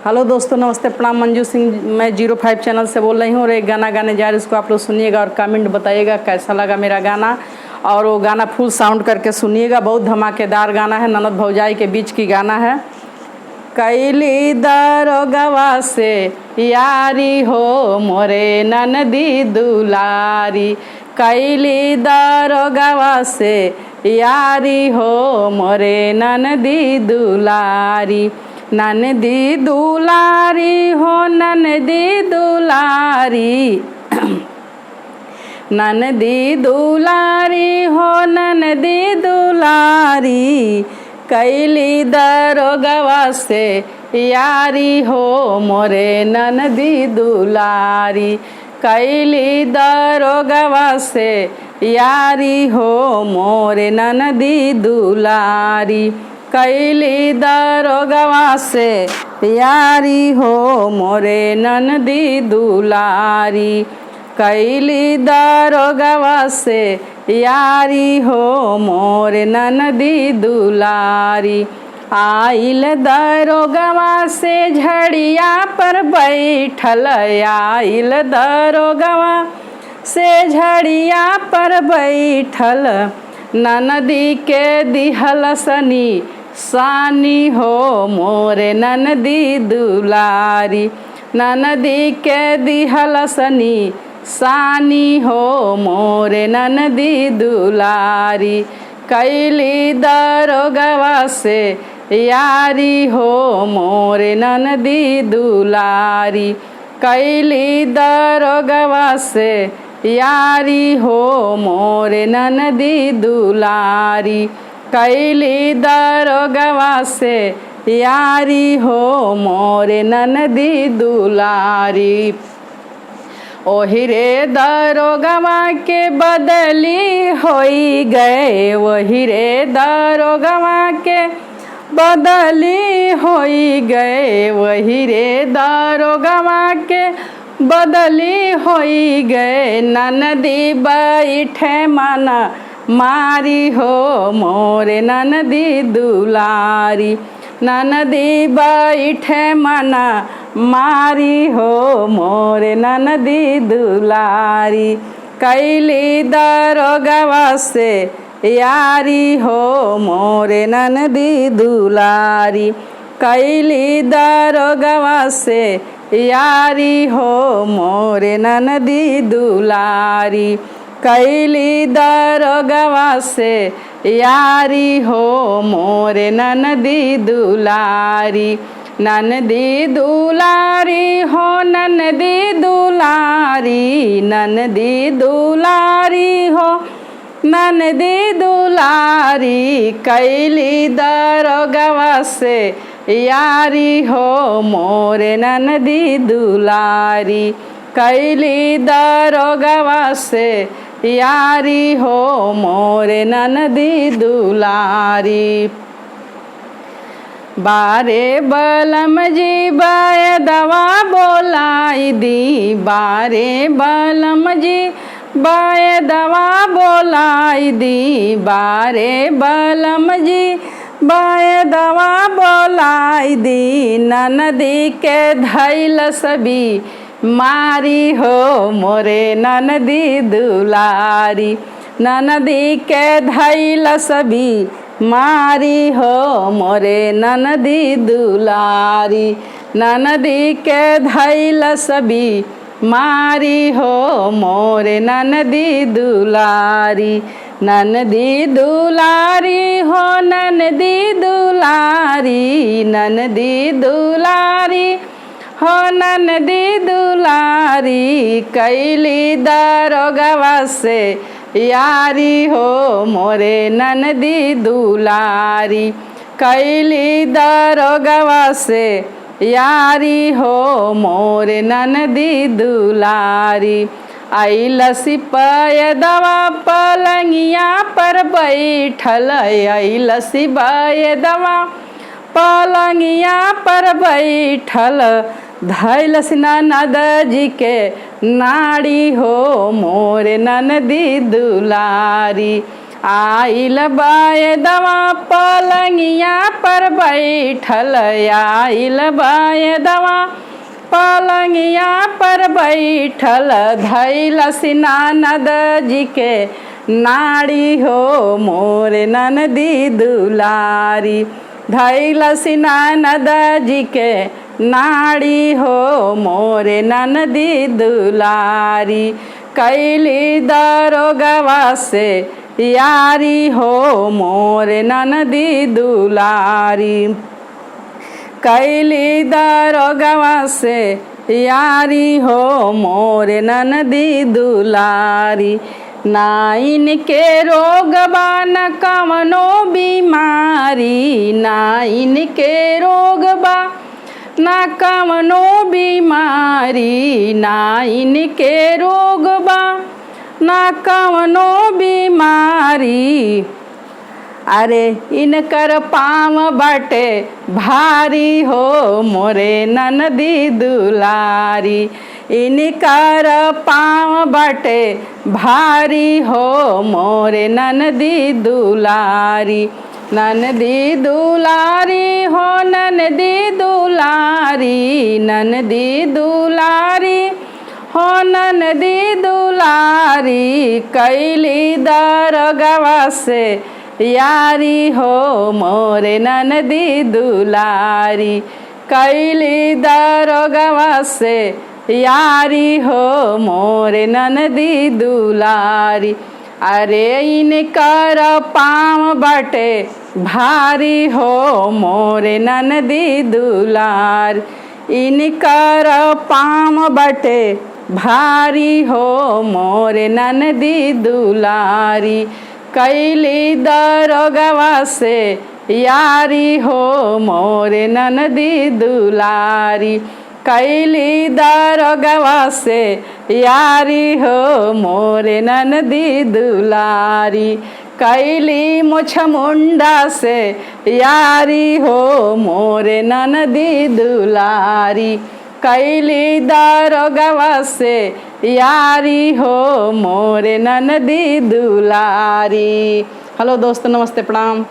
Hello दोस्तों, नमस्ते, प्रणाम। मंजू सिंह, मैं 05 चैनल से बोल रही हूँ और एक गाना गाने जा रही हूँ। इसको आप लोग सुनिएगा और कमेंट बताइएगा कैसा लगा मेरा गाना। और वो गाना फुल साउंड करके सुनिएगा। बहुत धमाकेदार गाना है, ननद भौजाई के बीच की गाना है। कैली दरोगवा से यारी हो मोरे ननदी दुलारी, कैली दरोगवा से यारी हो मोरे ननदी दुलारी। ननदी दुलारी हो ननदी दुलारी, ननदी दुलारी हो ननदी दुलारी, कैली दरोगवा से यारी हो मोरे ननदी दुलारी, कैली दरोगवा से यारी हो मोरे ननदी दुलारी, कैली दरोगवा से यारी हो मोरे ननदी दुलारी, कैली दरोगवा से यारी हो मोरे ननदी दुलारी। आइल दरोगवा से झड़िया पर बैठल, आइल दरोगवा से झड़िया पर बैठल, ननदी के दिहल सनी सानी हो मोरे ननदी दुलारी, ननदी के दिहल सनी सानी हो मोरे ननदी दुलारी, कैली दरोगवा से यारी हो मोरे ननदी दुलारी, कैली दरोगवा से यारी हो मोरे ननदी दुलारी, कैली दरोगवा से यारी हो मोरे ननदी दुलारी। ओही रे दरोगवा के बदली होई गए, वही रे दरोगवा के बदली होई गए, वही रे दरोगवा के बदली होई गए, ननदी बैठे मन मारी हो मोरे ननदी दुलारी, ननदी बैठे मन मारी हो मोरे ननदी दुलारी, कैली दरोगवा से यारी हो मोरे ननदी दुलारी, कैली दरोगवा से यारी हो मोरे ननदी दुलारी, कैली दरोगवा से यारी हो मोरे ननदी दुलारी, ननदी दुलारी हो ननदी दुलारी, ननदी दुलारी हो ननदी दुलारी, कैली दरोगवा से यारी हो मोरे ननदी दुलारी, कैली दरोगवा से यारी हो मोरे ननदी दुलारी। बारे बलम जी बाय दवा बोलाई दी, बारे बलम जी बाय दवा बोलाई दी, बारे बलम जी बाय दवा बोलाई दी, ननदी के धैल सभी मारी हो मोरे ननदी दुलारी, ननदी के धैल सभी मारी हो मोरे ननदी दुलारी, ननदी के धैल सभी मारी हो मोरे ननदी दुलारी, ननदी दुलारी हो ननदी दुलारी, ननदी दुलारी हो ननदी दुलारी, कैली दरोगवा से यारी हो मोरे ननदी दुलारी, कैली दरोगवा से यारी हो मोरे ननदी दुलारी, आइल सिपाही दवा पलंगिया पर बैठल, आइल सिपाही दवा पलंगिया पर बैठल, धैल ननद जी के नाड़ी हो मोरे ननदी दुलारी, आइल बाए दवा पलंगिया पर बैठल, आइल बाए दवा पलंगिया पर बैठल, धैल ननद जी के नाड़ी हो मोरे ननदी दुलारी, धैल ननद जी के नाड़ी हो मोरे ननदी दुलारी, कैली दरोगवा से यारी हो मोरे ननदी दुलारी, कैली दरोगवा से यारी हो मोरे ननदी दुलारी, ना इनके रोग बा न कवनो बीमारी, ना इनके रोग बा ना कवनो बीमारी, ना इनके रोग बा ना कवनो बीमारी, अरे इनकर पाँव बाटे भारी हो मोरे ननदी दुलारी, इनकर पाँव बाटे भारी हो मोरे ननदी दुलारी, ननदी दुलारी हो ननदी दुलारी, ननदी दुलारी हो ननदी दुलारी, कैली दरोगवा से यारी हो मोरे ननदी दुलारी, कैली दरोगवा से यारी हो मोरे ननदी दुलारी, अरे इनकर पाँव बाटे भारी हो मोरे ननदी दुलारी, इनकर पाँव बाटे भारी हो मोरे ननदी दुलारी, कैली दरोगवा से यारी हो मोरे ननदी दुलारी, कैली दरोगवा से यारी हो मोरे ननदी दुलारी, कैली मुछ मुंडा से यारी हो मोरे ननदी दुलारी, कैली दरोगवा से यारी हो मोरे ननदी दुलारी। हेलो दोस्तों, नमस्ते, प्रणाम।